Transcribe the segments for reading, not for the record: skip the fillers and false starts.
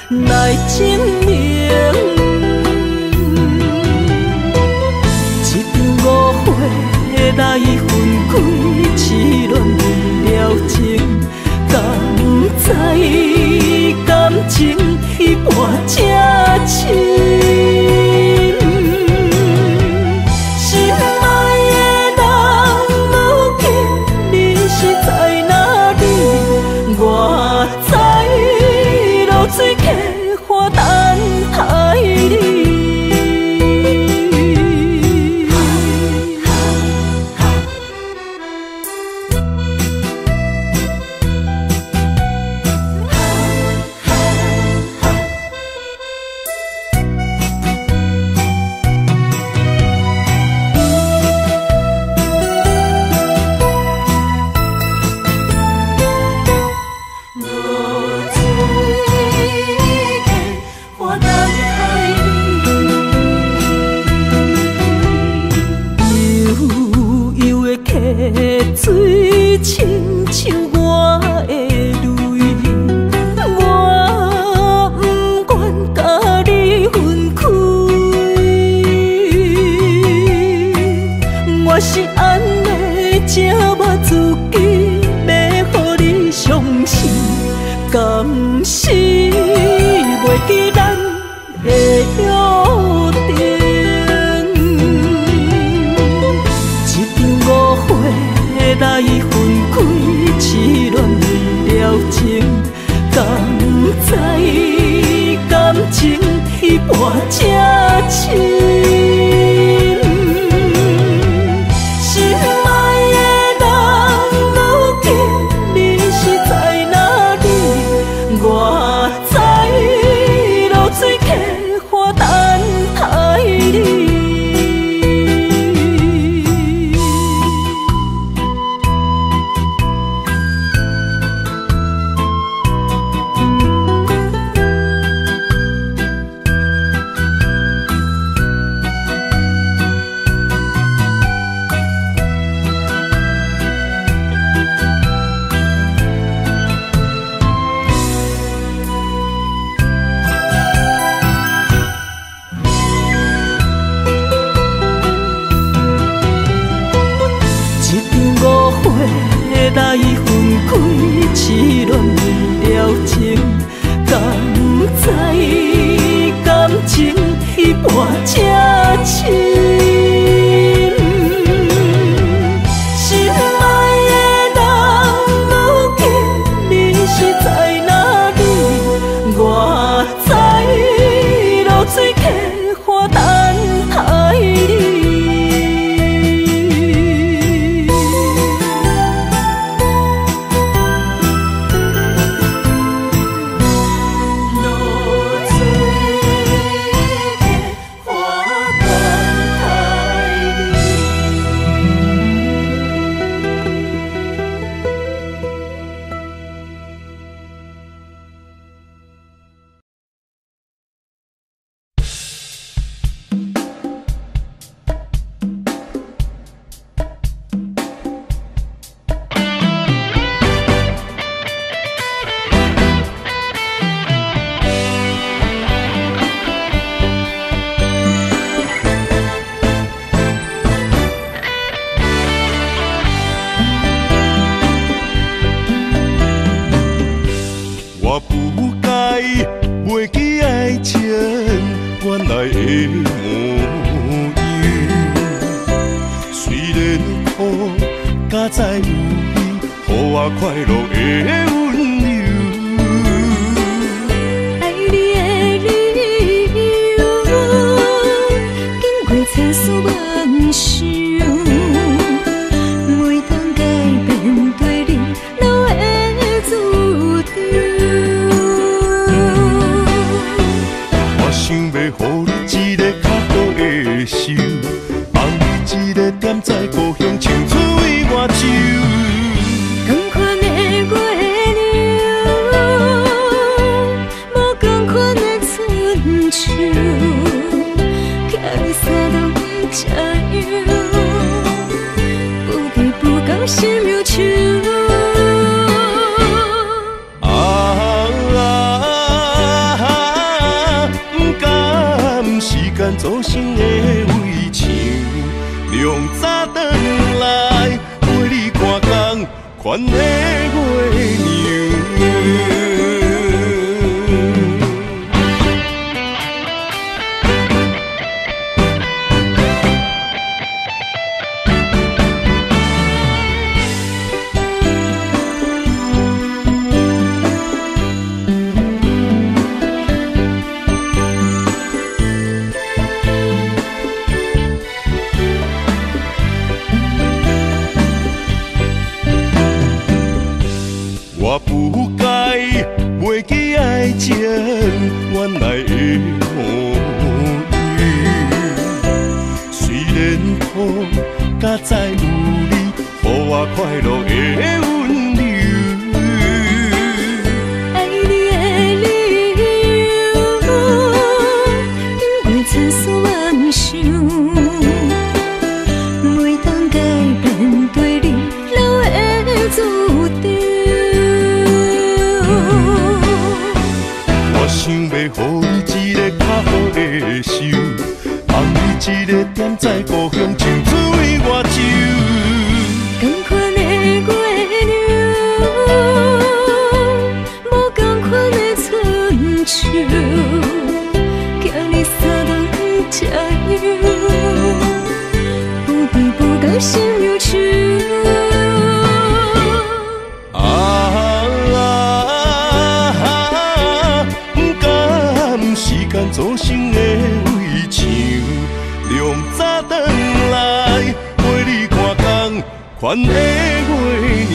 来证明。一场误会来分开，痴恋为了情，敢知感情一半才深。水客花等待你。水亲像我的泪，我不愿甲你分开。我是安尼这么自己，要予你相信，敢是袂记咱的约定。来分开，痴恋为了情，敢知感情一半才深。心爱的人，如今你是在哪里？我在落水客花等待你。来分开，痴恋为了情，敢知感情一半才深。心爱的人，如今你是在哪里？我在落水客花等待你。再有你，予我快乐的温柔。爱你的理由，经过千丝万绪，每当改变对你都会注定。我想要予你一个较好的手，放你一个点在故乡青春。我手，同款的月做成的围墙，凉早转来陪你看工，款的月娘。我不该袂记爱情原来的模样，虽然苦，甲再有你，予我快乐的温柔。爱你的理由，因为千丝万想，每当改变对你留的注定。想要予你一个较好的手，放你一个踮在故乡，像水外洲。同款的月亮，无同款的春秋，惊你三顿吃药，不对不到心忧愁。做成的围墙，凉早转来陪你看工，款的月娘。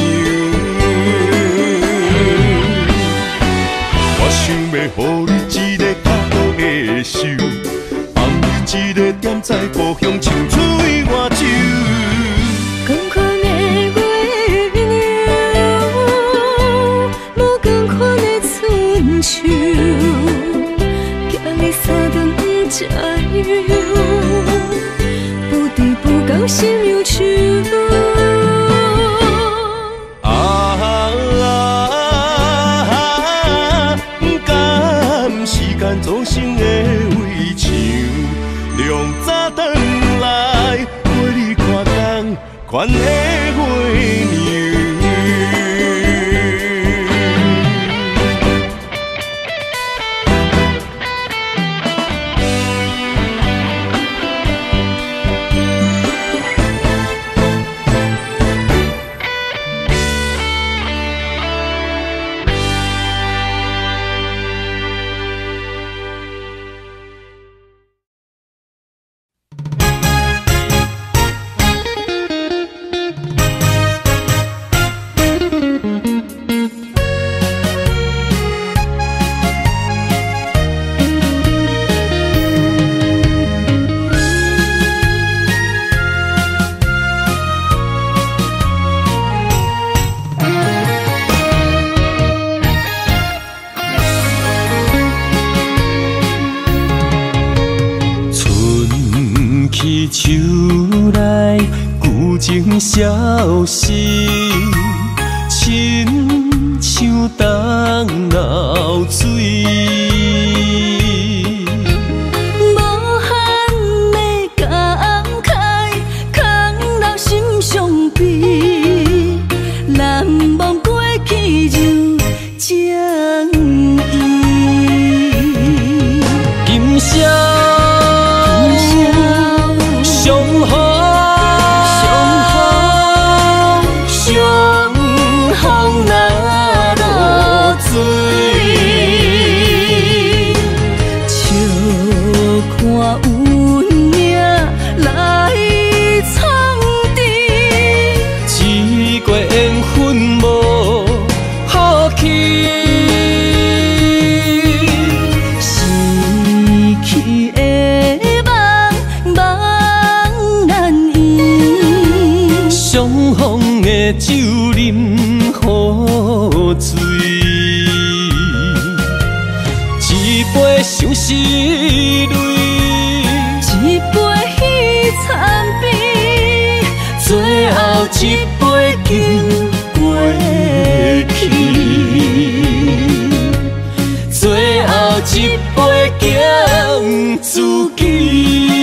我想要予你一个较好的手，放你一个踮在故乡，像水外洲。同款的月亮，无同款的春秋。三顿吃药，不对不到心忧愁。不甘时间做成的围墙，凉早转来陪你看工，款的月娘。秋来旧情消失，亲像冬流水。无限的感慨，空留心伤悲，难忘过去就将伊。今宵。酒饮好醉，一杯相思泪，一杯彼惨悲，最后一杯敬过去，最后一杯敬自己。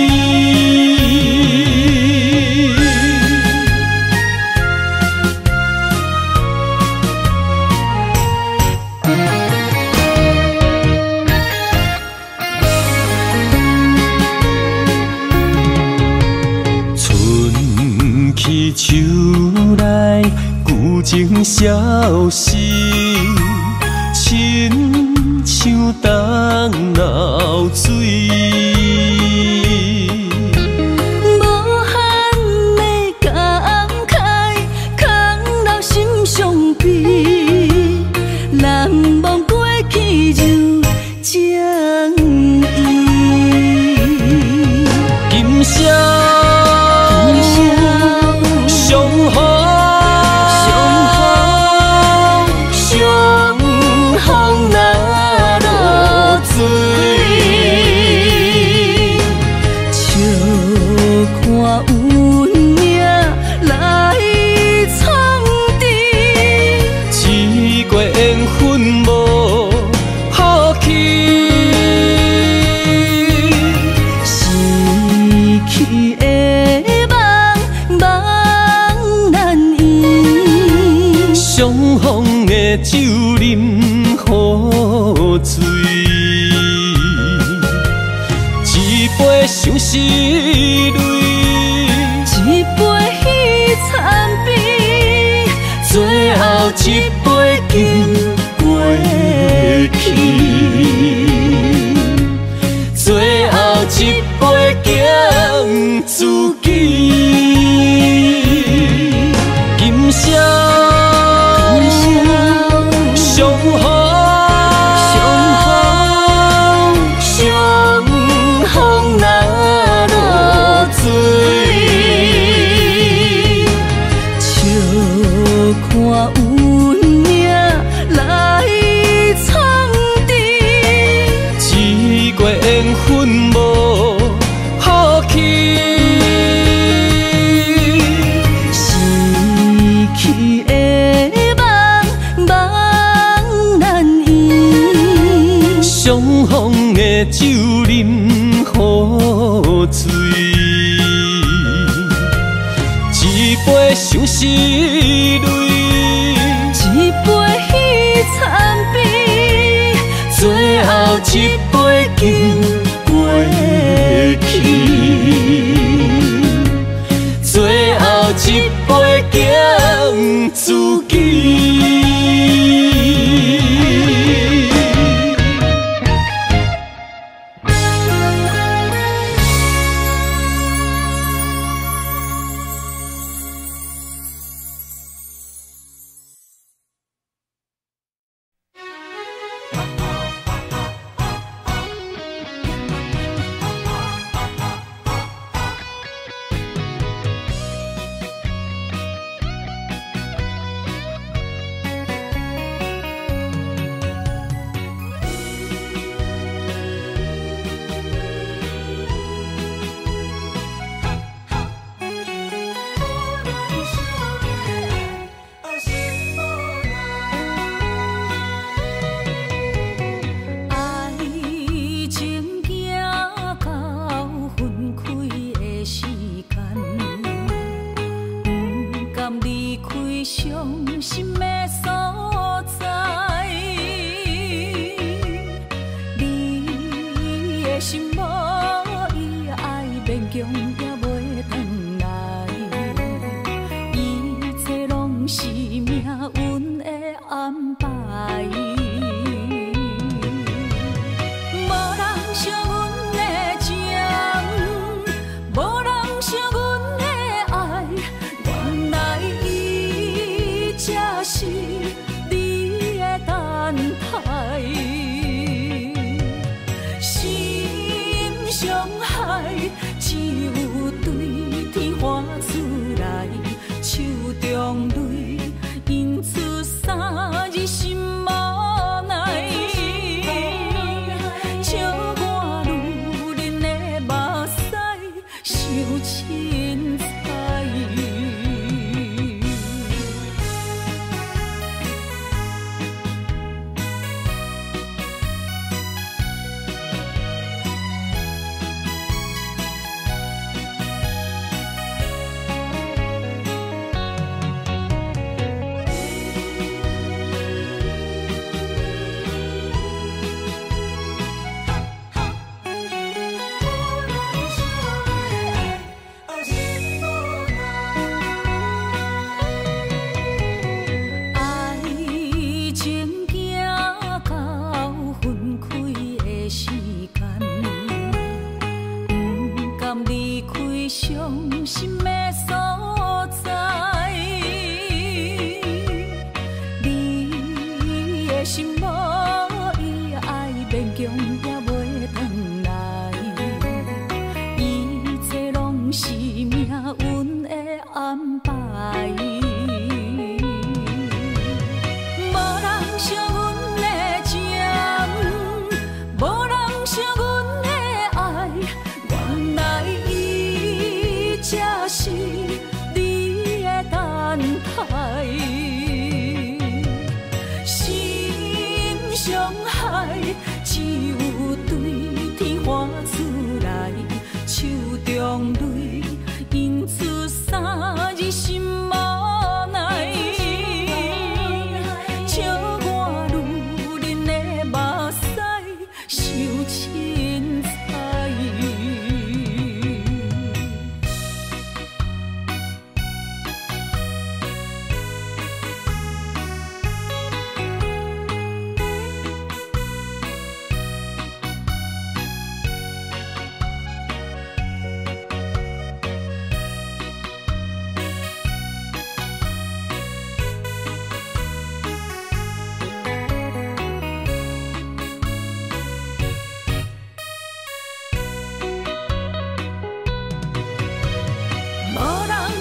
树内旧情消失，亲像冬流水。无限的感慨，空留心伤悲，难忘过去就将伊。今宵相逢，相逢那落水，笑看运命来创治，一过缘分无好去。逝去的梦，梦难圆。相逢的酒饮好醉，一杯相思泪，一杯彼惨悲，最后一杯敬过去，最后一杯敬自己。今宵相逢，相逢那落水，笑看运命来创治，一过缘分无好去。逝去的梦，梦难圆。相逢的酒饮好醉，一杯相思泪，一杯彼惨悲，最后一杯敬过去，最后一杯敬自己。手中泪，引出三字心。的心无伊爱勉强也袂转来，一切拢是命运的安排。无人惜阮的情，无人惜阮的爱，原来伊才是你的等待。伤害只有对天花出来，手中泪因出三字心无奈，笑我女人的目屎受凊彩。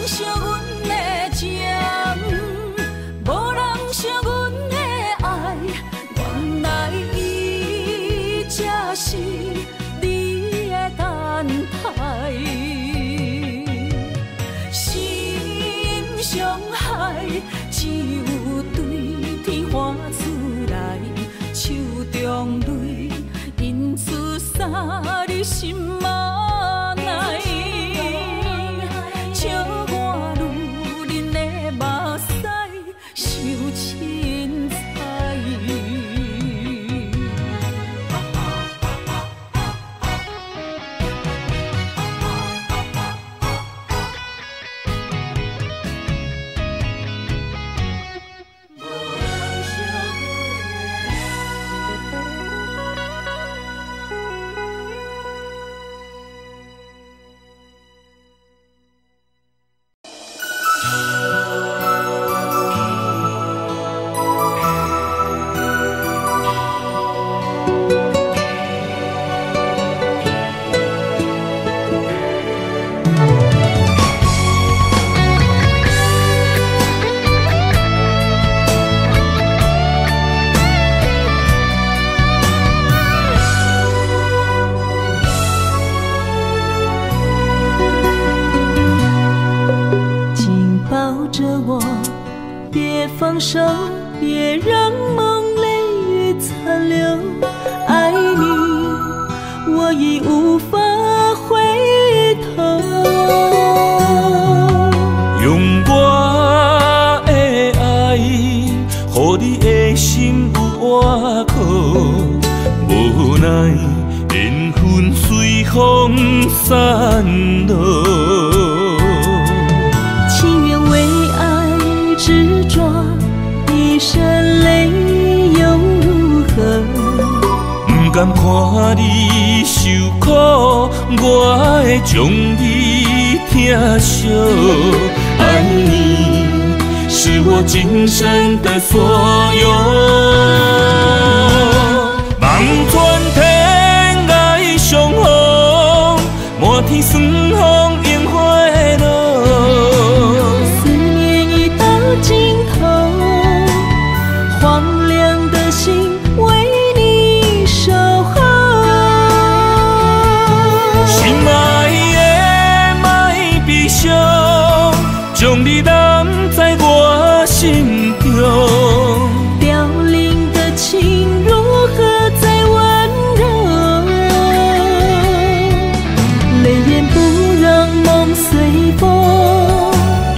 惜阮的情，无人惜阮的爱，原来伊才是你的等待。心伤害只有对天花出来，手中泪因出三字心无奈。受凊彩。放手，别让梦泪雨残留。爱你，我已无法回头。用我的爱，予你的心有活口。无奈缘分随风散落。情愿为爱执着，一身泪又如何？不甘看你受苦，我会将你疼惜。爱你是我今生的所有。望穿天涯相逢，满天霜风映花落。思念已到尽头，荒凉的心为你守候。心爱的莫悲伤，将你揽在我心中。凋零的情如何再温柔？泪眼不让梦随风。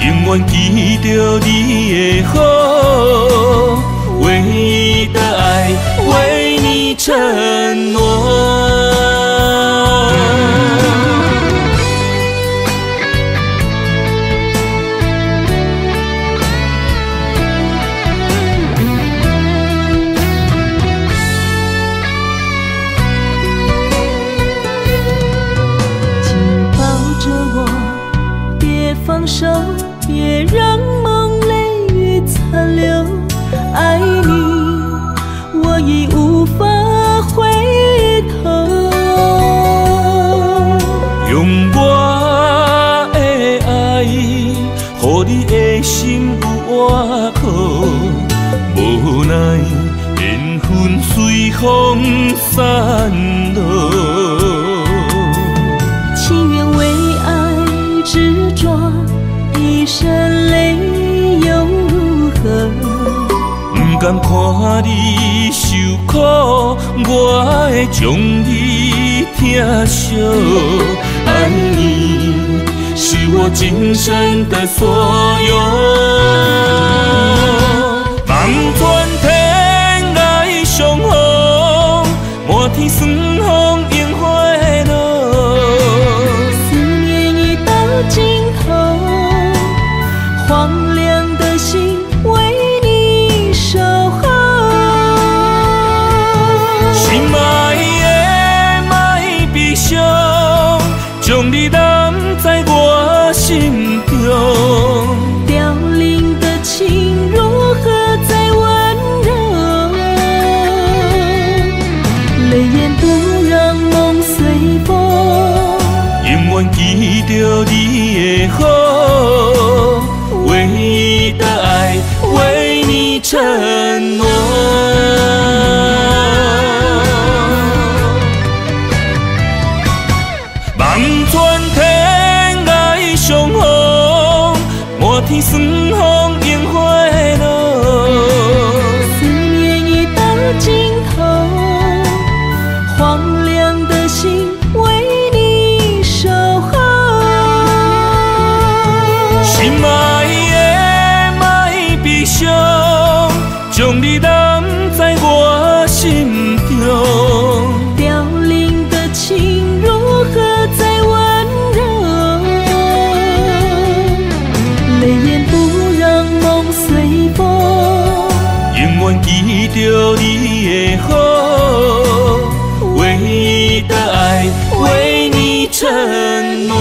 永远记着你的好，唯一的爱为你承诺。紧抱着我，别放手，别让梦泪雨残空散落。情愿为爱执着，一身泪又如何？不甘看你受苦，我会将你疼惜。爱你是我今生的所有。望穿天涯相逢，莫天霜风樱花落。思念已到尽头，荒凉的心为你守候。心爱的莫悲伤，将你揽在我心中。凋零的情如何再温柔？泪眼不让梦随风，永远记着你的好，唯一的爱为你承诺。望穿天涯相逢，莫天霜风樱花落。思念已到尽头，荒凉的心为你守候。心爱的莫悲伤，将你揽在我心中。凋零的情如何再温柔？泪眼不让梦随风，永远记着你的好，唯一的爱为你承诺。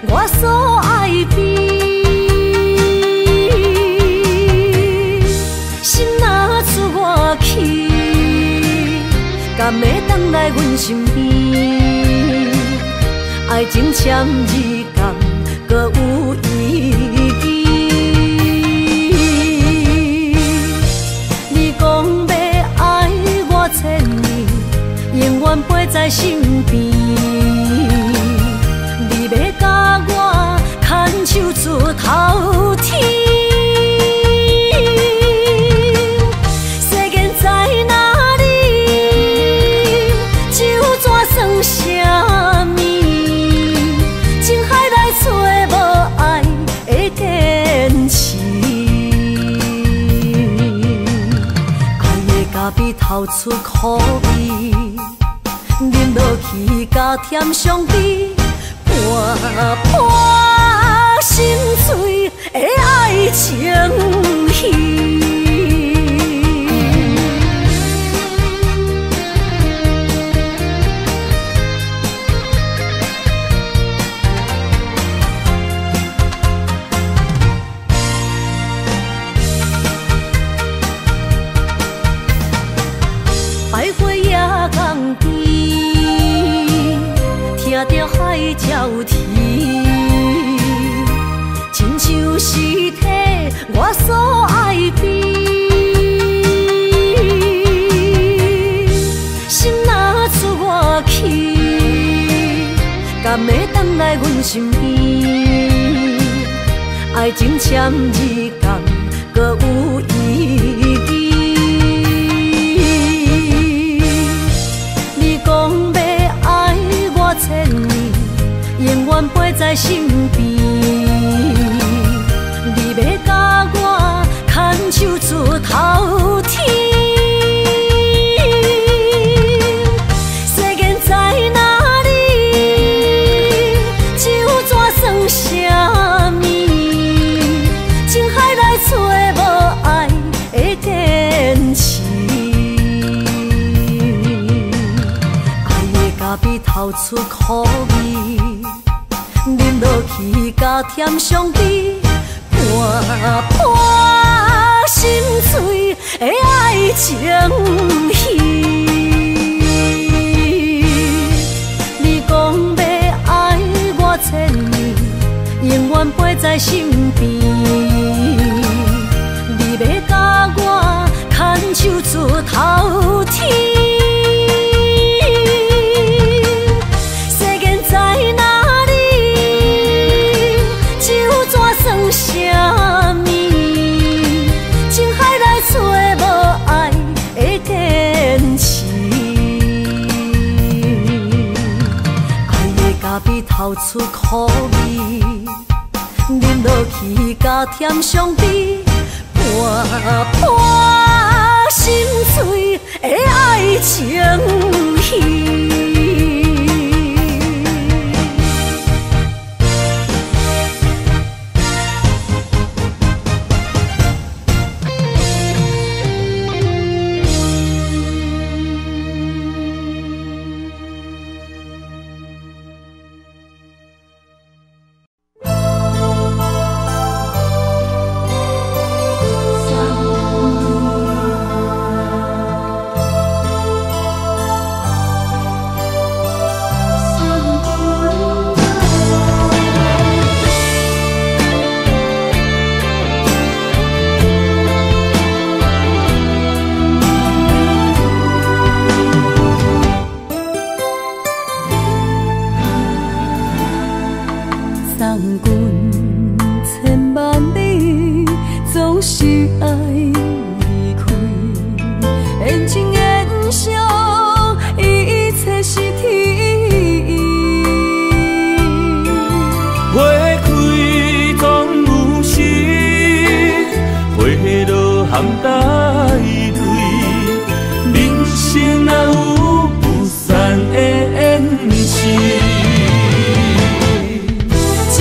我所爱悲。心若出我去，敢会当来阮身边？爱情签字共，搁有意义。你讲要爱我千年，永远陪在身边。你要甲我牵手出头天。世间在哪里？就怎算啥物？情海来找无爱的坚持。爱的咖啡透出苦味，饮落去甲甜相比，破心碎的爱情戏。百花夜港边，听着海鸟啼，亲像是替我所爱悲。心若出我去，敢会当来阮身边？爱情签字共，搁有意义。千年，永远陪在身边。你要甲我牵手出头天。世间在哪里？就怎算啥物？情海来找无爱的坚持。咖啡透出苦味，饮落去甲甜相比，破心碎的爱情戏。你讲要爱我千年，永远陪在身边。你要甲我牵手出头天。啥物？情海来找无爱的坚持。爱的咖啡透出苦味，饮落去甲甜相比，破心碎的爱情戏。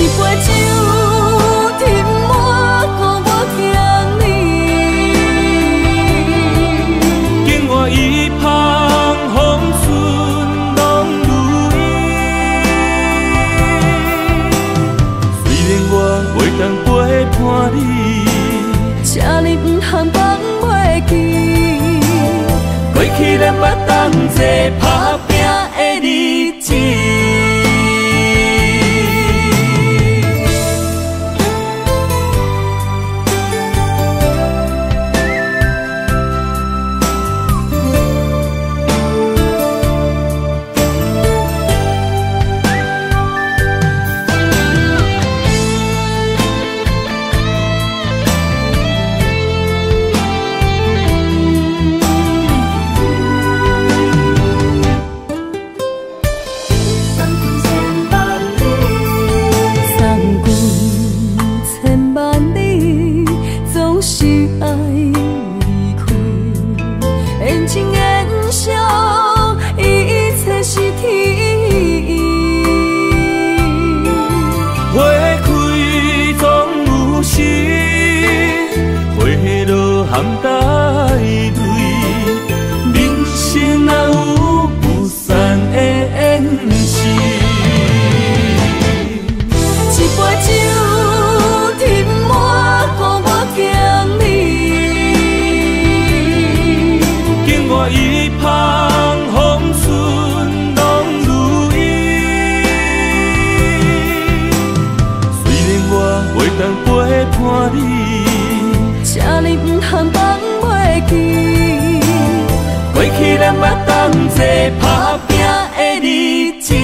一杯酒。做打拼的日子。请你不通放袂记，过去咱捌同齐打拼的日子。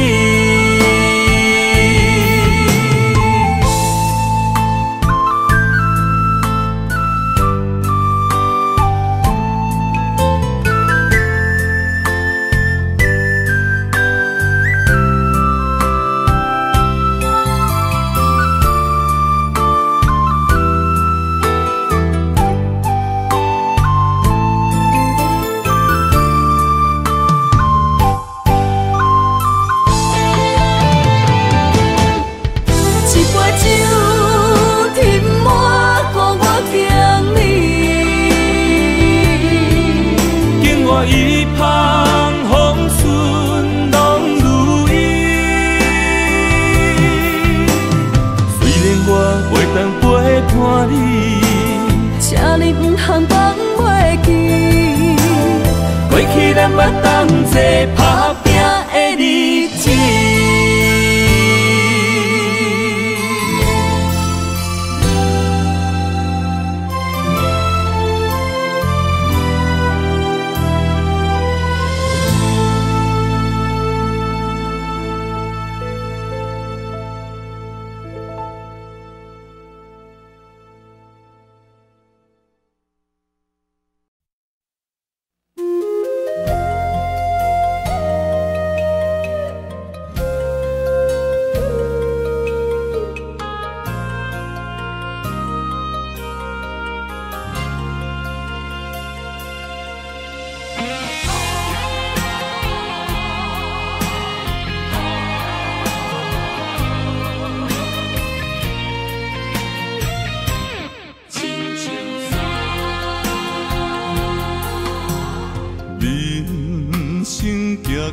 一旁风顺拢如意，虽然我袂当陪伴你，请你不通放袂记，过去咱捌同齐打拼的日子。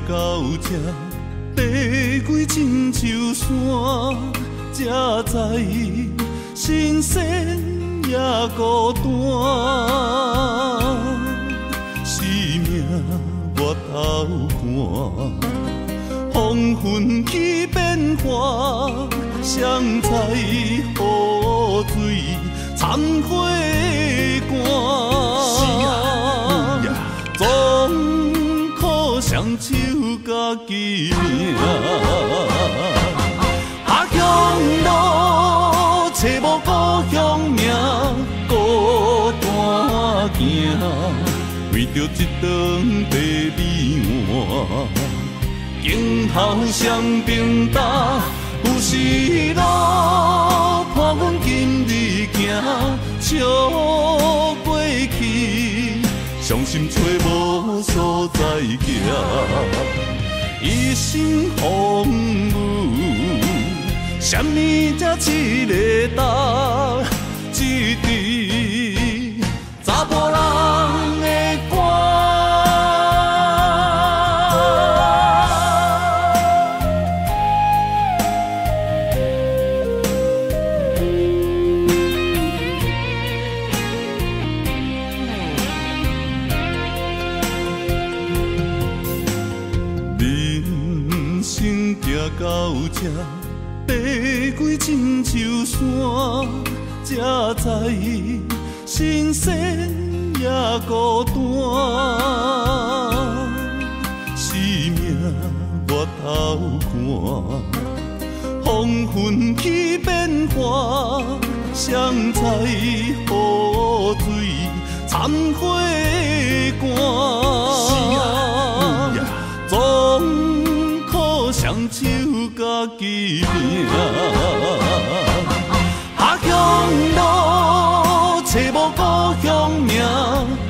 到这爬过亲像山，才知新鲜也孤单。生命越头寒，黄昏起变化，谁知雨水残花干。总可双手家己命。下乡路找无故乡名，孤单行，为着一顿白米碗。今后双平搭，有时路伴阮今日行，笑过去，伤心找无所在行。一生风雨，什么才一个答？一支查甫人的歌。爬过亲像山，才知心酸也孤单。生命越头寒，风云起变化，谁知雨水掺火干。总靠双手家己拼。下乡路，找无故乡名，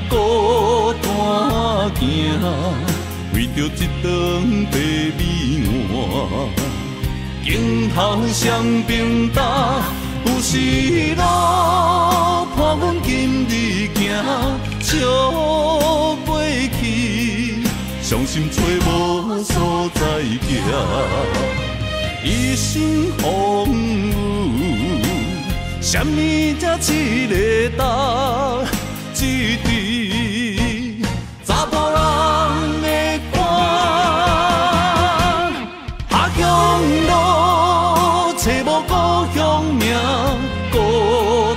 孤单行。为着一顿白米碗，今后双并搭，有时路伴阮今日行，笑袂去，伤心找无所在行，一身风雨，什么才一个答？一滴查甫人的肝，下乡路找无故乡名，孤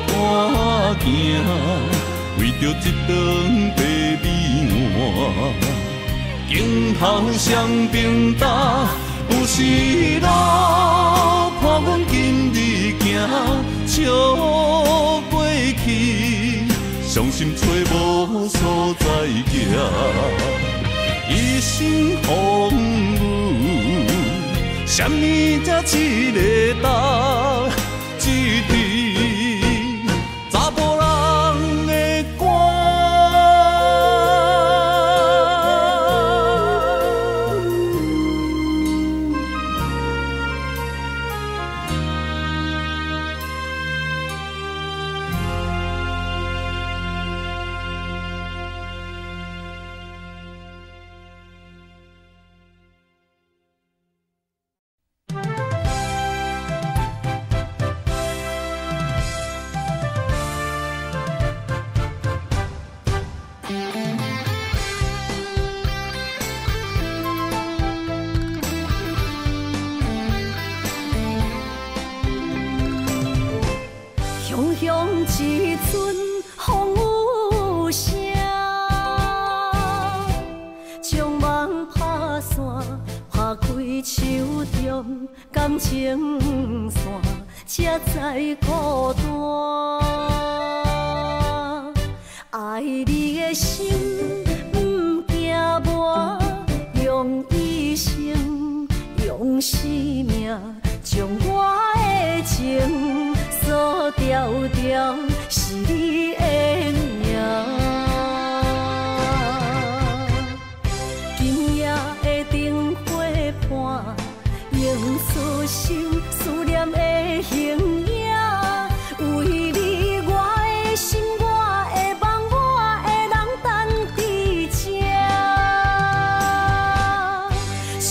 单行，为着一顿白米碗，今后双并搭，有时路伴阮今日行，笑袂去，伤心找无所在行，一身风雨，什么才一个答？一滴查甫人的肝。雄雄一阵风雨声，将梦拍散，拍开手中感情线，才知孤单。爱你的心不惊磨，用一生用生命，将我的情锁条条，是你的名。今夜的灯火伴，映出心思念的形影。为你，我的心，我的梦，我的人等伫这。秋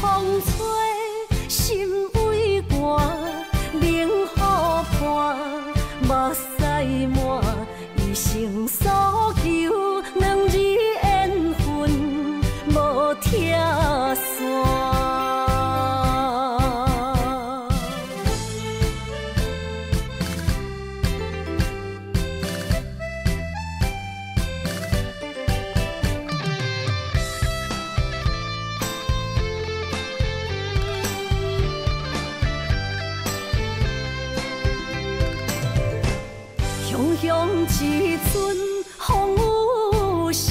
风吹，心微寒，冷雨伴，目屎满，一生所求，两日缘分无拆散。雄雄一阵风雨声，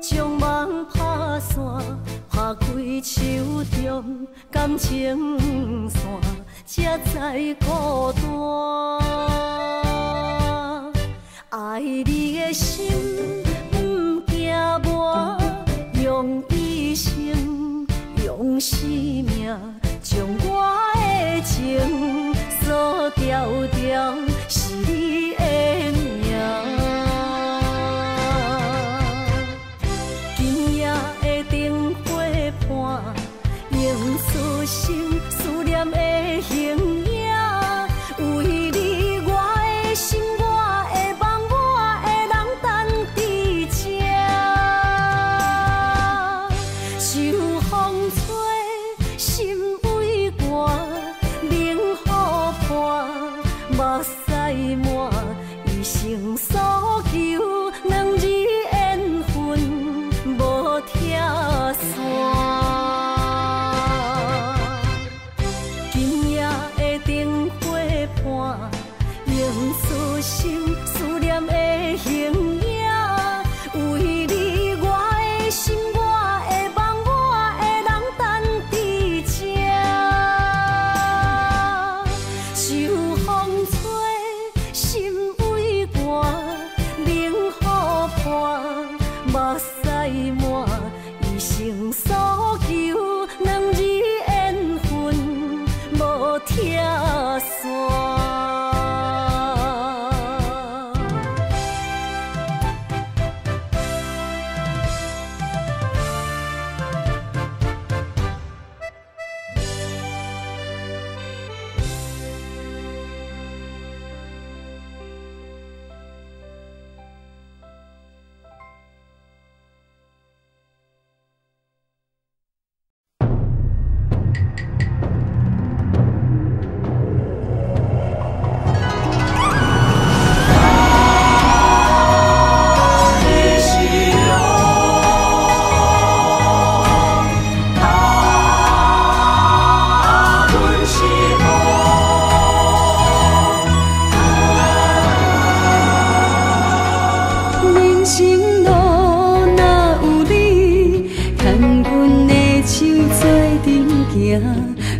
将梦拍散，拍开手中感情线，才知孤单。爱你的心不惊磨，用一生用生命，将我的情锁条条，是你的名。今夜的灯火伴，映出心思念的形影。为你，我的心，我的梦，我的人等伫这。秋风吹，心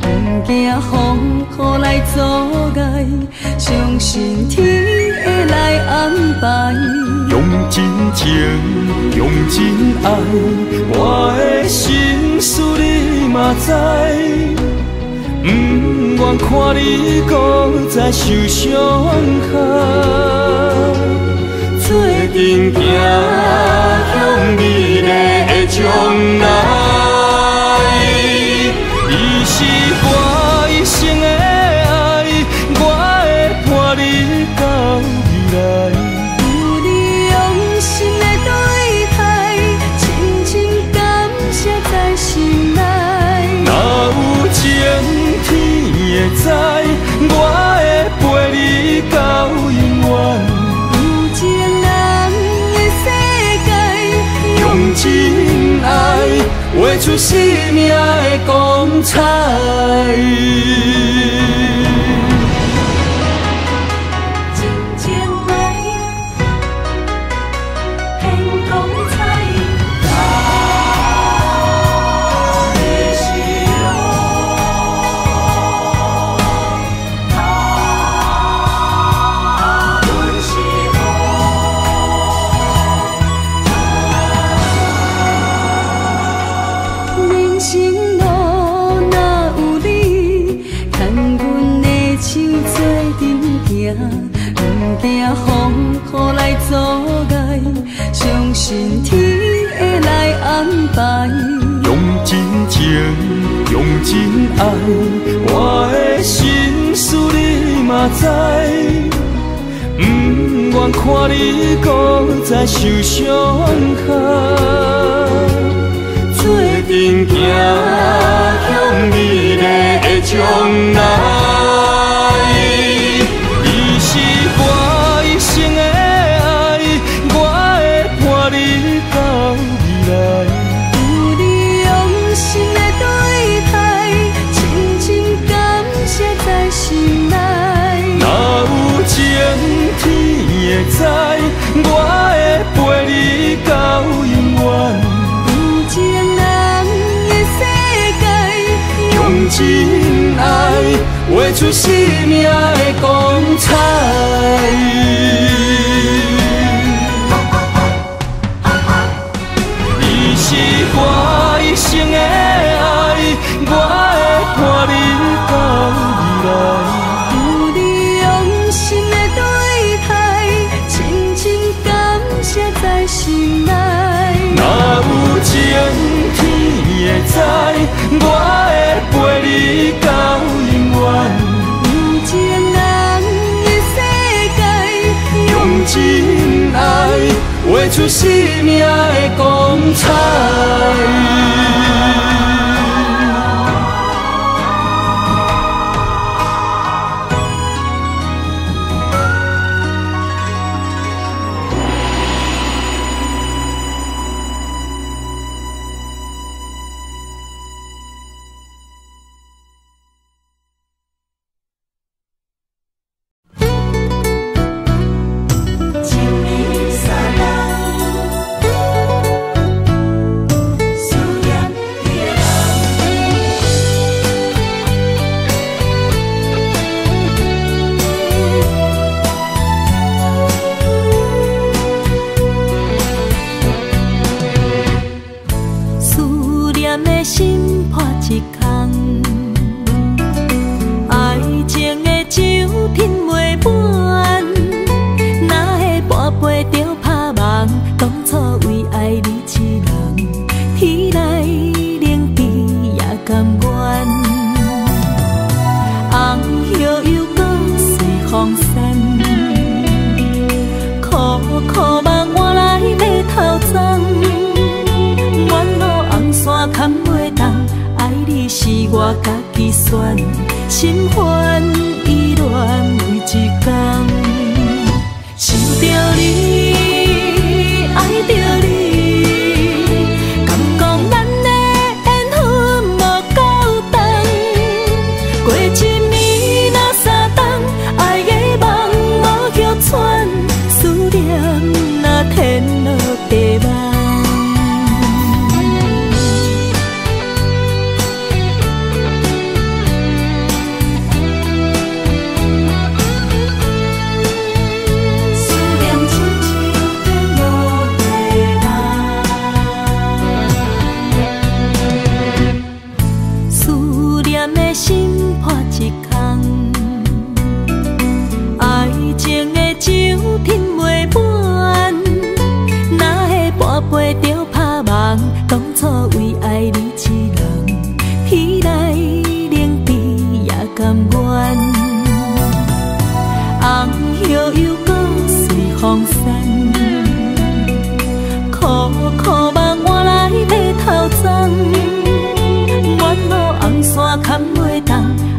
不惊风雨来阻碍，相信天会来安排。用真情，用真爱，我的心事你嘛知。不愿看你搁再受伤害，做阵行向美丽的将来。你是我一生的爱，我会伴你到未来。有你用心的对待，深深感谢在心内。若有情天会知，我会陪你到永远。有情人的世界，用真爱画出生命的光彩。真情爱，显光彩。他的是我，他本是我。人生路哪有你，牵阮的手做阵行，不惊风雨来阻碍，相信天会来安排。用真情，用真爱，我的心事你嘛知。不愿看你搁再受伤害，做阵行向美丽的将来。你是我一生的爱，我会伴你到未来。有你用心的对待，深深感谢在心内。若有情天会知，我会陪你到永远。有情人的世界，用真爱画出生命的光彩。你是我一生的爱，我会伴你到未来。有你用心的对待，深深感谢在心内。若有情天会知，我会陪你到永远。有情人的世界，用真爱画出生命的光彩。是我我家己选，心烦意乱为一天，想着你，爱着你，敢讲咱的缘分无够长，过一暝若三冬，爱的梦无叫喘，思念若天落地网。心破一空，爱情的酒饮袂满，哪会半杯就拍梦？当初为爱你一人，天来冷滴也甘愿。红叶又搁随风散，苦苦梦换来白头鬃。远路红线牵袂动，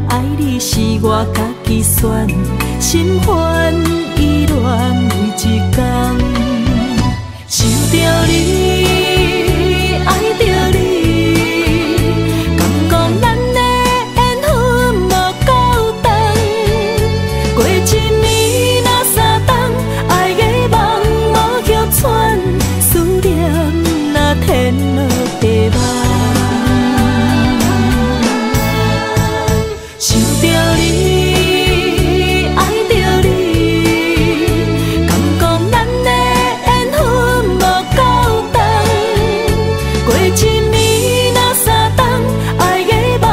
爱你是我家己选，心烦意乱为一天，想着你，爱着你，敢讲咱的缘分无够长，过一暝若三冬，爱的梦无叫喘，思念若天落地网。想着你，爱着你，敢讲咱的缘分无够长，过一暝若三冬，爱的梦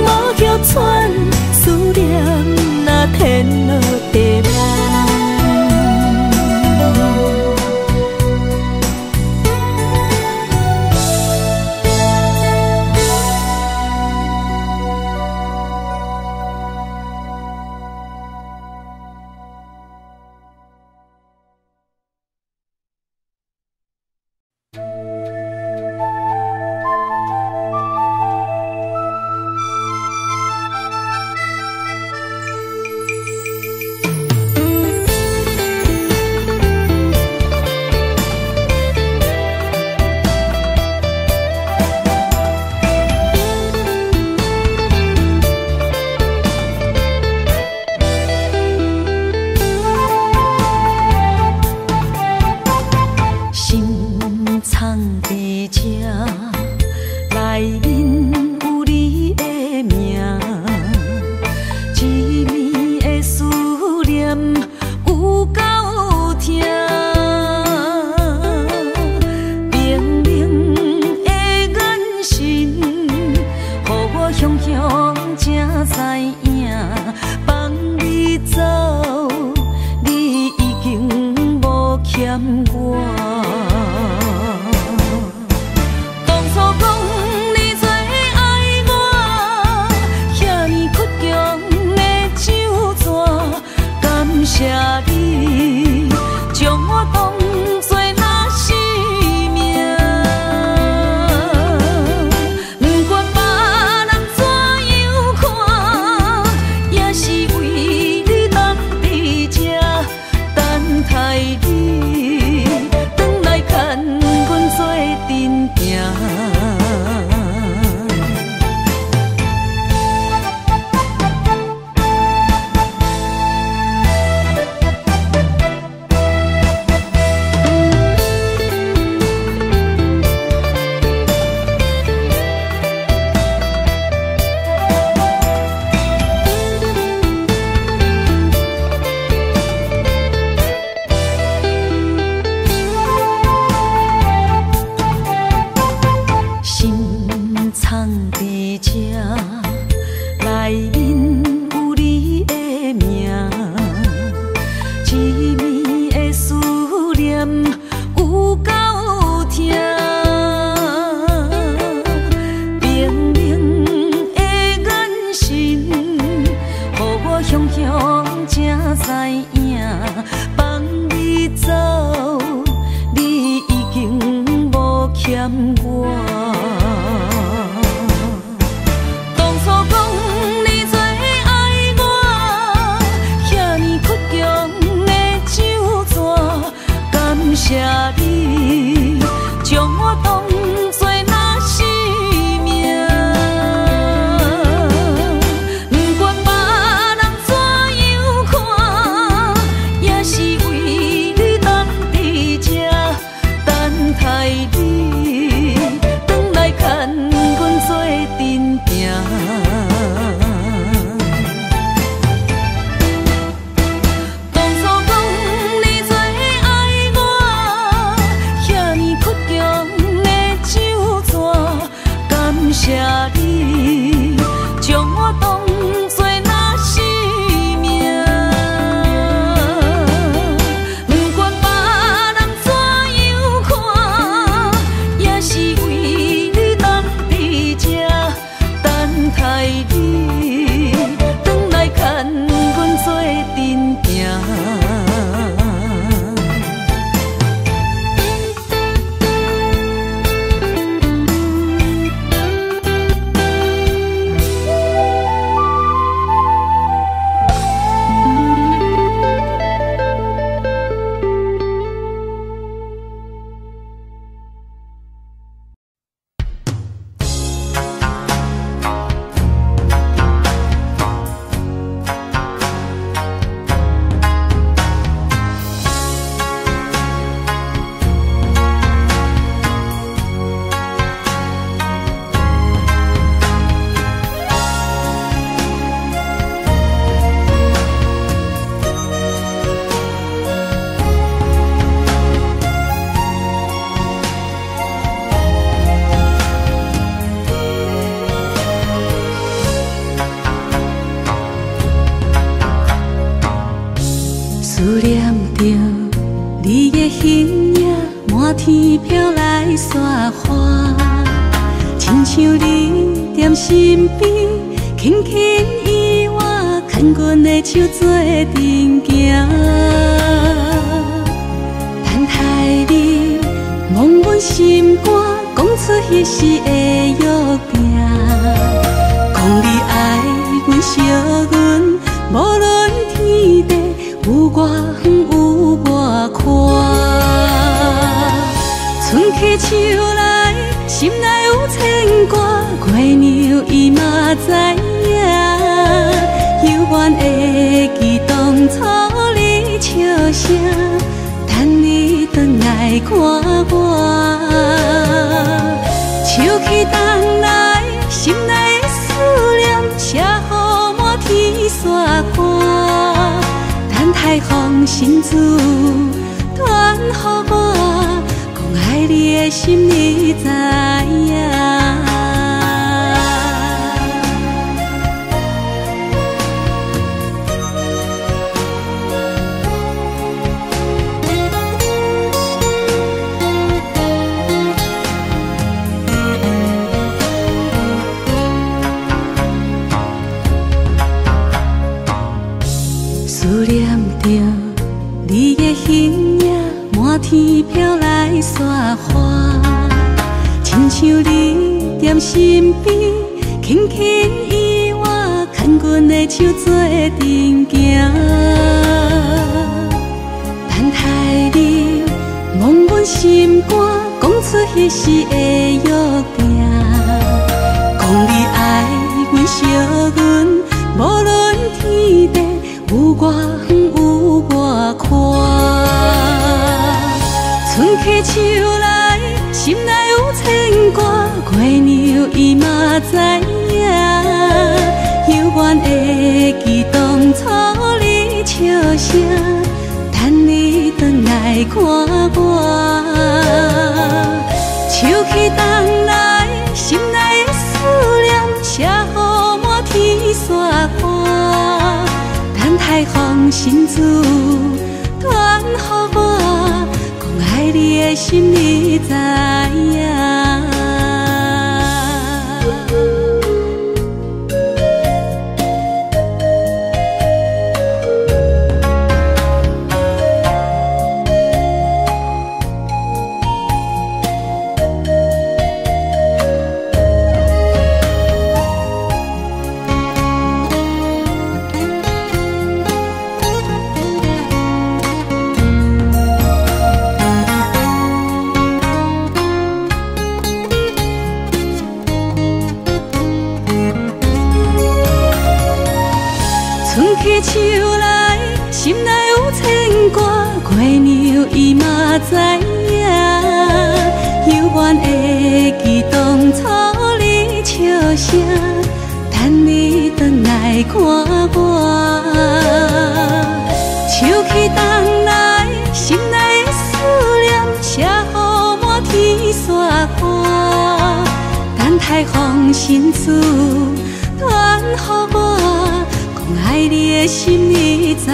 无叫喘，思念若天落地网。欠我。当初花，亲像你踮身边，轻轻依我，牵阮的手做阵行。等待你望阮心肝，讲出彼时的约定，讲你爱阮惜阮，无论天地有外远有外宽。春去秋来，心内有牵挂，月娘伊嘛知影，犹原会记当初你笑声，等你转来看我。秋去冬来，心内的思念写予满天山看，等待风信子传予我。爱你的心，你知影。思念着你的形影，满天飘来雪花，亲像你踮身边，轻轻依我，牵阮的手做阵行。等待你望阮心肝，讲出彼时的约定，讲你爱阮惜阮，无论天地有外远有外宽。春去秋来，心内有牵挂，月娘伊嘛知影，犹原会记当初你笑声，等你转来看我。秋去冬来，心内的思念写予满天山看，等待风信子传予我。爱你的心，你知影。去秋来，心内有牵挂，月娘伊嘛知影，犹原会记当初你笑声，等你转来看我。秋去冬来，心内的思念写予满天山看，等待风信子传予我。爱你的心，你知影。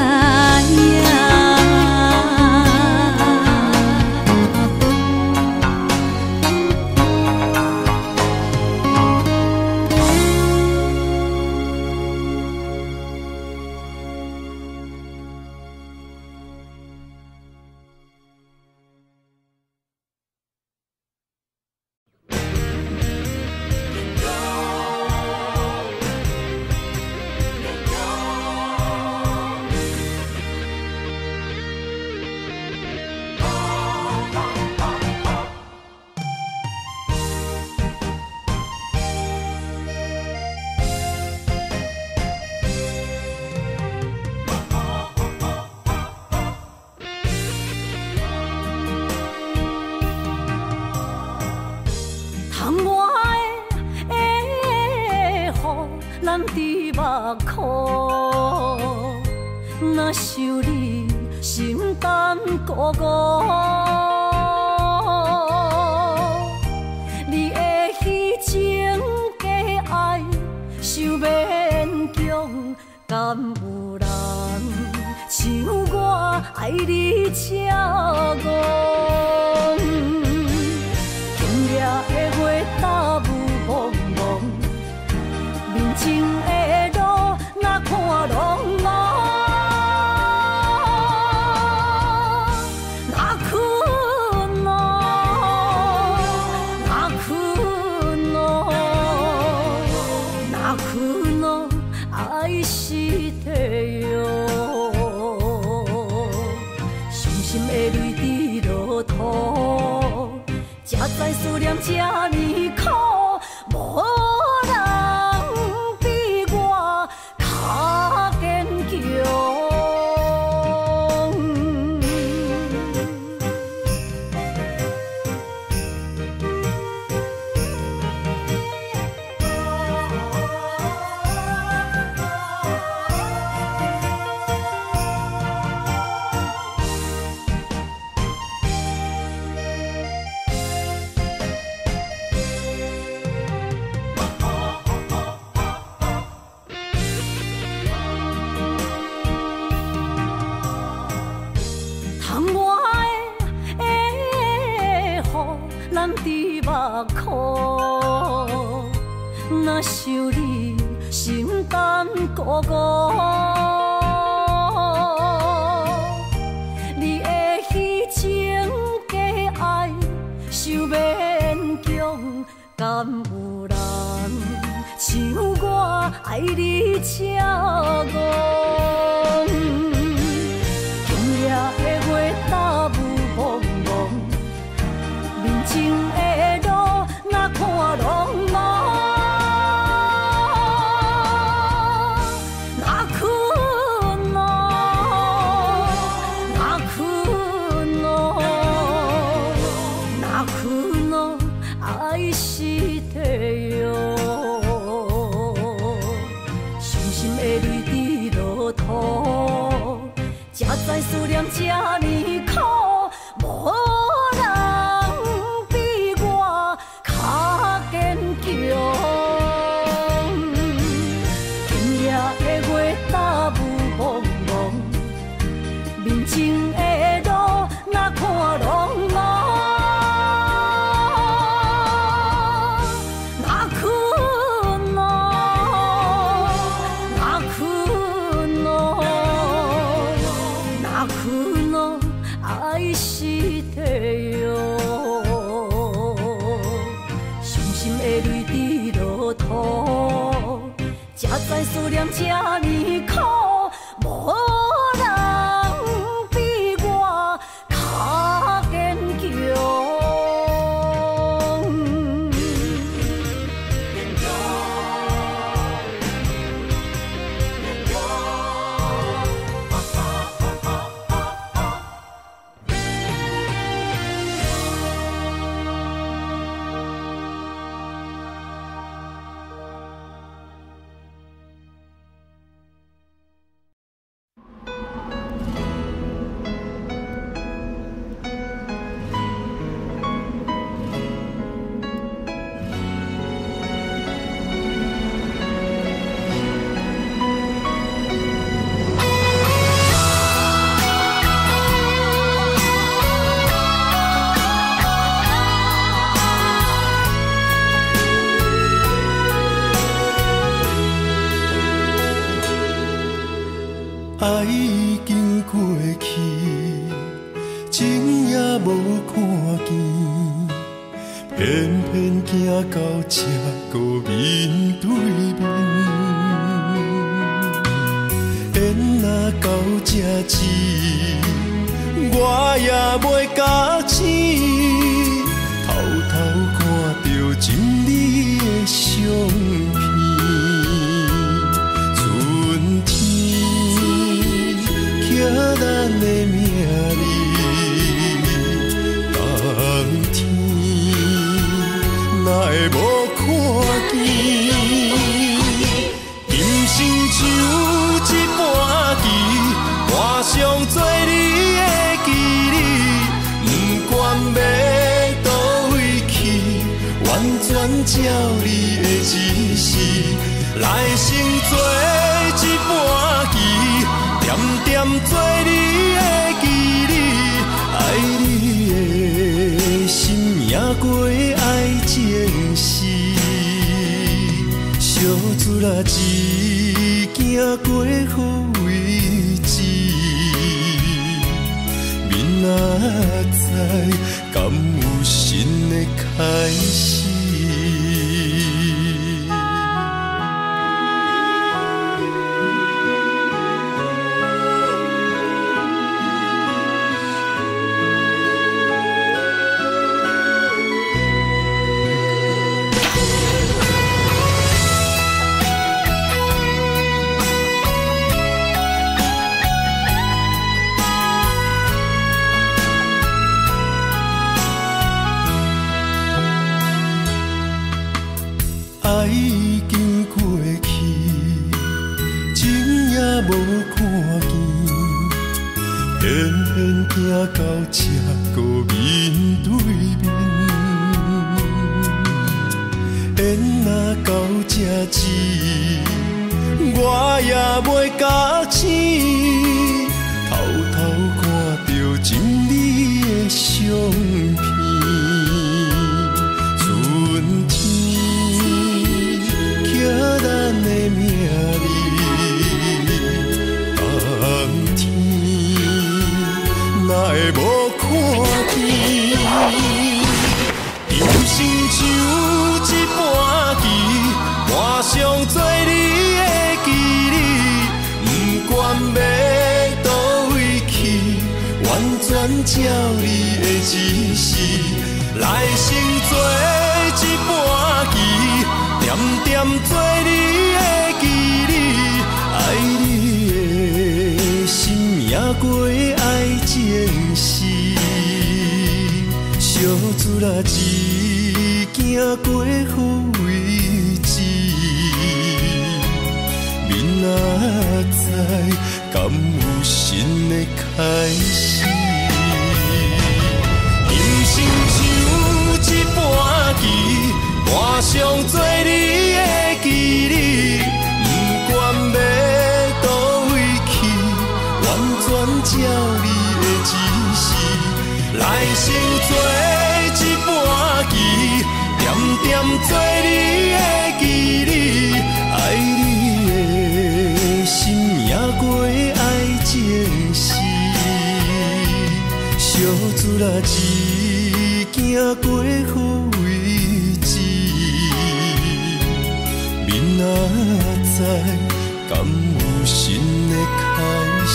咱伫目眶，若想你心胆孤孤，你的虚情假爱想勉强，敢有人像我爱你这样？紧前的路哪看拢无，哪困哦，哪困哦，哪困哦，爱是地哟，伤心的泪滴落土，才知思念这呢苦。无人比我较坚强。若想你，心肝孤孤，你的虚情假爱，受勉强，敢有人像我爱你这戆？今夜的月打雾蒙蒙，面前的路哪看拢无。才知思念这呢苦，无人比我较坚强。今夜的月打雾蒙蒙，面前的路哪看拢无。爱是地哟，伤心的泪滴落土，才知思念这呢苦，无人比我较坚强。爱已经过去，情也无看见，偏偏行到这个面对面。缘若到这时，我也袂假醒，偷偷看到真理的相片。咱的命里，冬天哪会无看见？今生像一盘棋，换上做你的记忆，不管要倒位去，完全照你的指示，来生做一盘棋。点点做你的记忆，爱你的心也过爱情诗，烧水啦一行过好位置，明仔载敢有新的开始？爱已经过去，情也无看见，偏偏行到这个面对面。缘若到这止，我也袂假醒，偷偷看到真美的相片。春天刻咱的名字，冬天哪会无看见？人生像一盘棋，换上做你的记忆，不管要倒位去，完全照你的指示，来生做一盘棋，点点做你的记忆，爱你的心也过爱情诗，小子啦一行过好位置，明仔载敢有新的开始？人生像一盘棋，换上做你的记忆，不管要倒位去，完全照你的指示，来生做一盘棋，点点做你的记忆，爱你的心也过爱情诗，小子啦一行过好位置，明仔载敢有新的开始？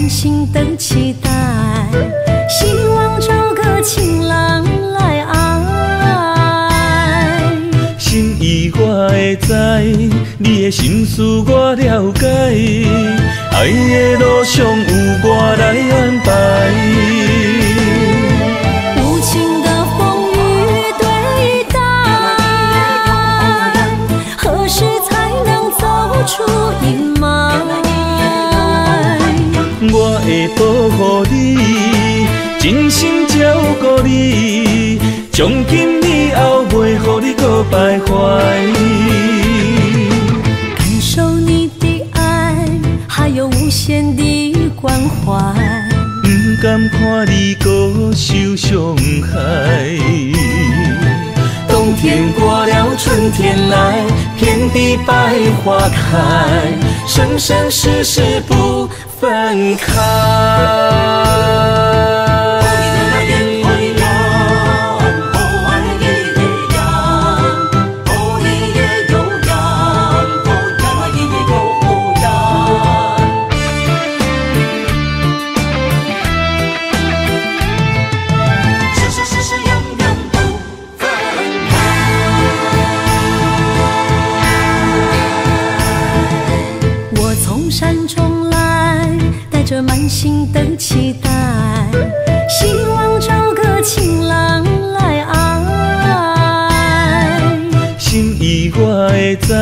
心的期待，希望找个情郎来爱。心意我会知，你的心思我了解，爱的路上有我来安排。无情的风雨对待，何时才能走出阴霾？我会保护你，真心照顾你，从今以后袂予你搁徘徊。感受你的爱，还有无限的关怀，不甘看你搁受伤害。冬天过了，春天来，遍地百花开，生生世世不分分开。满心的期待，希望找个情郎来爱。心意我会知，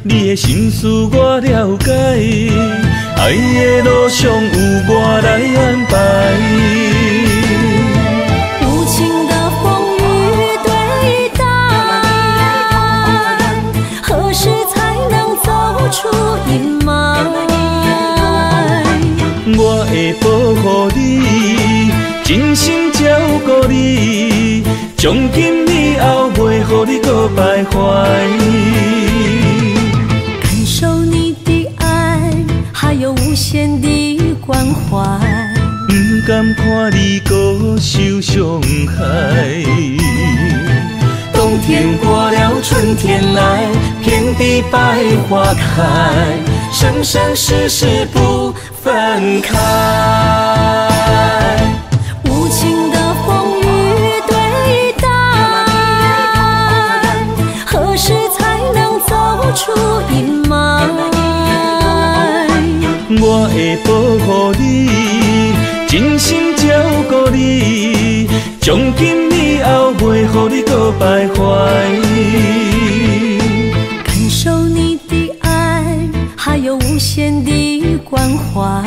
你的心思我了解，爱的路上有我来安排。无情的风雨对待，何时才能走出阴霾？我会保护你，真心照顾你，从今以后袂予你搁徘徊。感受你的爱，还有无限的关怀。不甘看你搁受伤害。冬天过了，春天来，遍地百花开，生生世世不分开。无情的风雨对待，何时才能走出阴霾？我会保护你，真心照顾你，从今以后袂予你搁徘徊。感受你的爱，还有无限的关怀。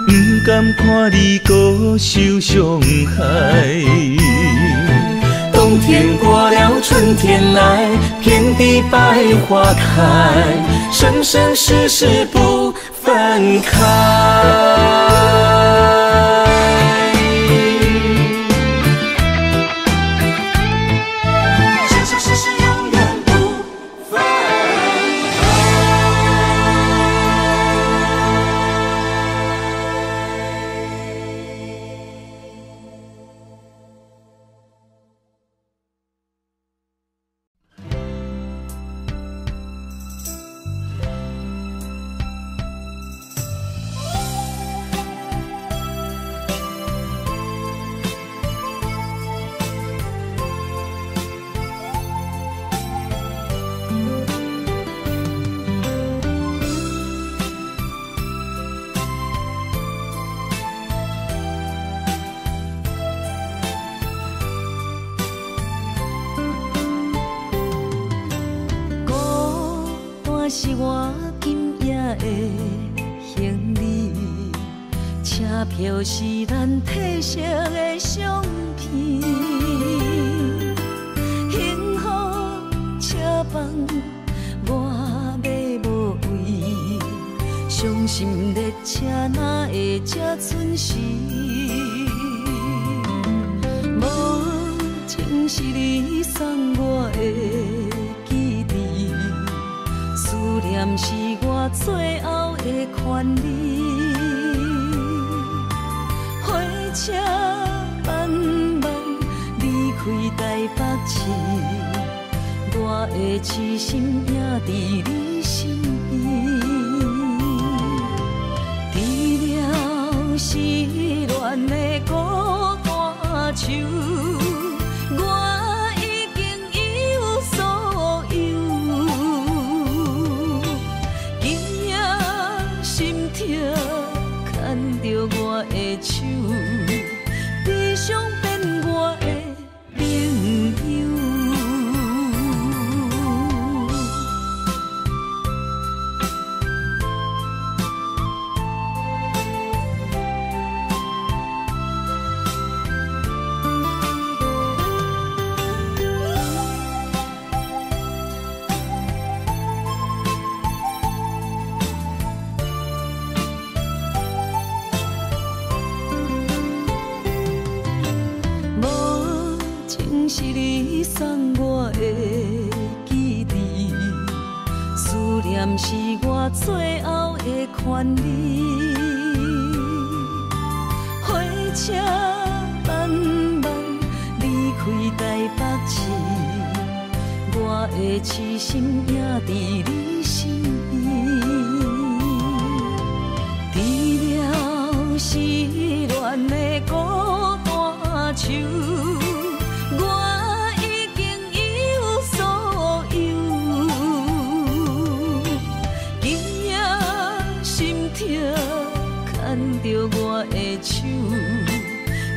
不甘看你搁受伤害。冬天过了，春天来，遍地百花开，生生世世不分开。是我今夜的行李，车票是咱褪色的相片，幸福车房我买无位，伤心列车哪会这准时？无情是你送我的记忆。思念是我最后的权利，火车慢慢离开台北市，我的痴心也伫你身边。除了失恋的孤单手，我已经一无所有。心痛，牵着我的手，悲伤变我的朋友。是你送我的记忆，思念是我最后的权利。车慢慢离开台北市，我的痴心也伫你身边。除了失恋的孤单手，我已经一无所有。今夜心痛，牵着我的手，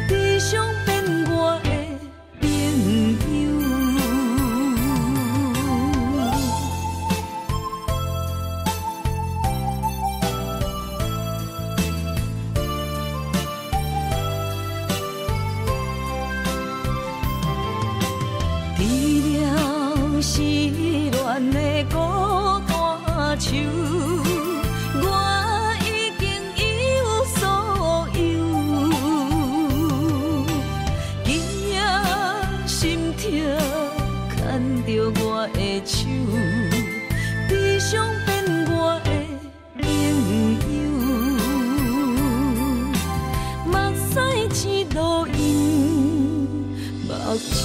悲伤变我的朋友。除了失恋的孤单手，我已经一无所有。今夜心痛，牵着我的手，悲伤变我的朋友。目屎只落因目睭。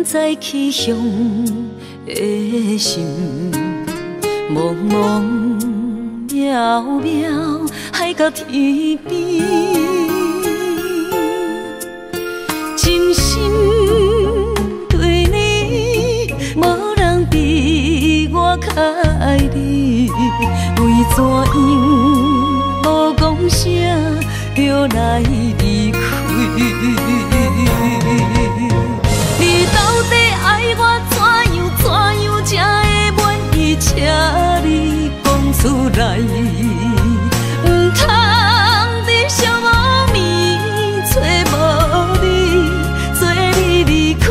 在去向的心，茫茫渺渺，海到天边，真心对你，无人比我较爱你。为怎样无讲声就来离开？你到底爱我怎样才会满意？请你讲出来，唔通伫寂寞暝找无你，做你离开。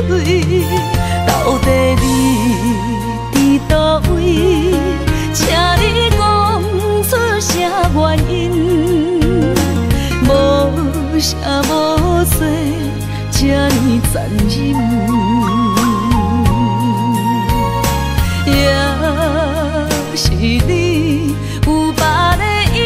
到底你伫倒位？请你讲出啥原因？无啥无做。这呢残忍，也是你有别的意。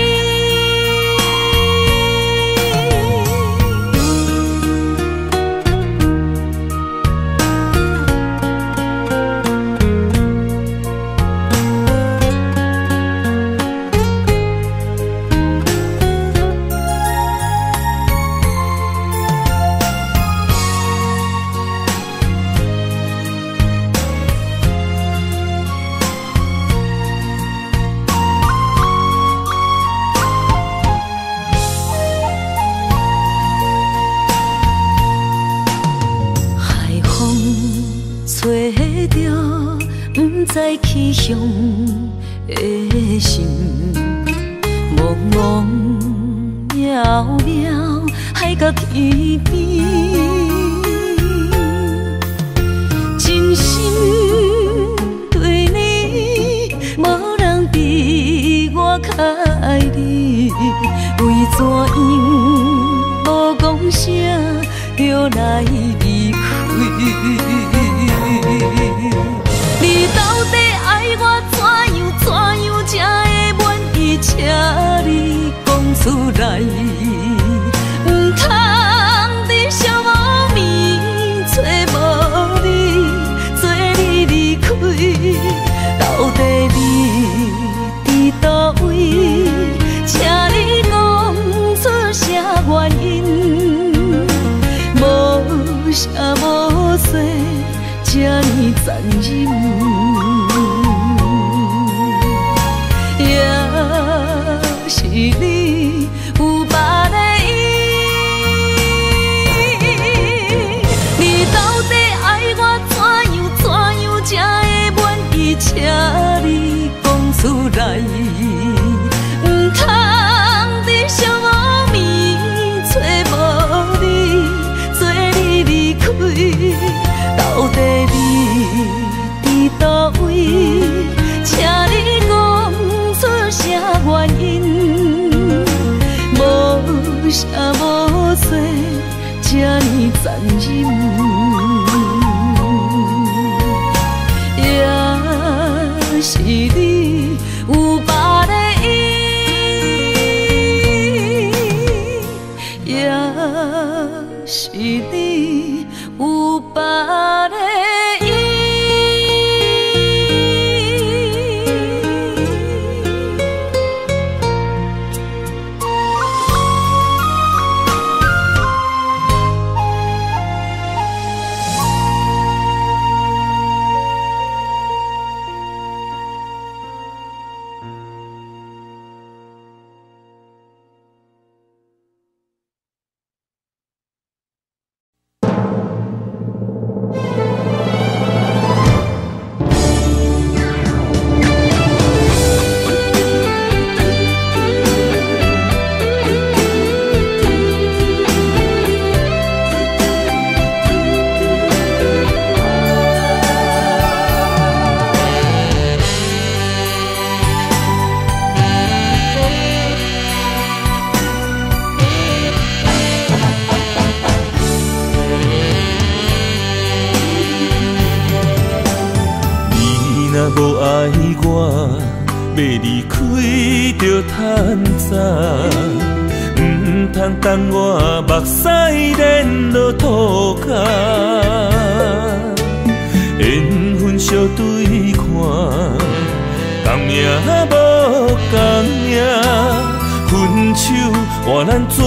在去向的心，茫茫渺渺，海到天边，真心对你，无人比我较爱你。为怎样无讲声就来离开？你到底爱我怎样才会满意？请你讲出来，唔通伫寂寞暝找无你，做你离开。到底你伫倒位？请你讲出啥原因？无残忍，也是你有别的意。你到底爱我怎样才会满意？请你讲出来，唔通伫寂寞暝找无你，做你离开。到底你伫倒位？请你讲出啥原因？无啥无做，这呢残忍。也是你有别的意，也是你有别的意。无爱我，要离开就趁早，唔通等我目屎连落涂骹。缘分相对看，共命无共命，分手换咱最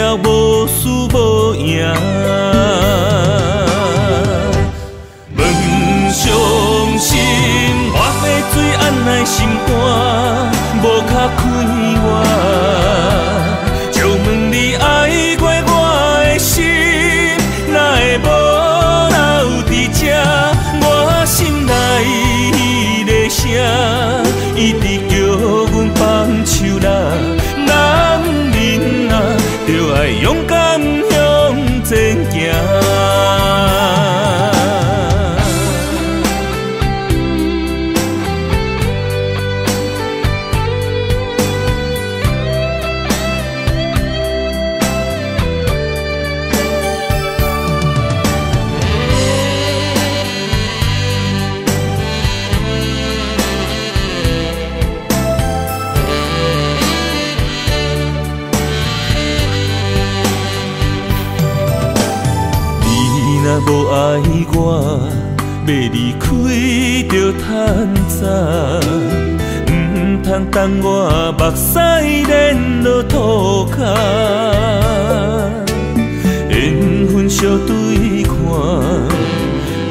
后无输无赢。相信我的水按来心肝，无卡开我。就问你爱过我的心，哪会无留伫这？我心内迄个声，一直叫阮放手啦。男人啊，就爱勇敢向前行。无爱我，要离开就趁早，唔通等我目屎连落涂骹。缘分相对看，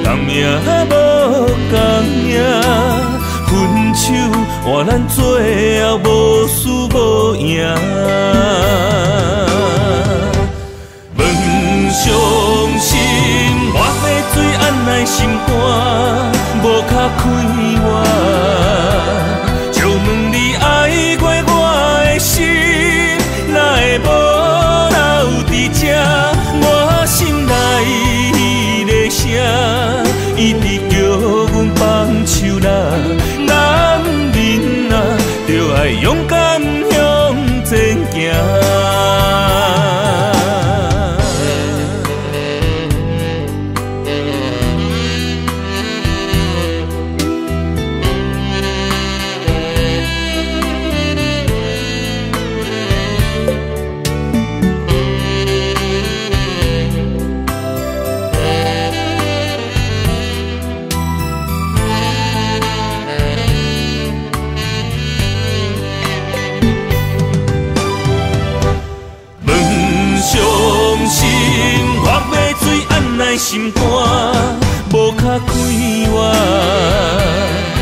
共命无共命，分手换咱最后无输无赢。相信我的水按来心肝，无卡开我。就问你爱过我的心，哪会无留伫这？我心内迄个声，一直叫阮放手啦。男人啊，就爱勇敢向前行。心肝，无无较快活。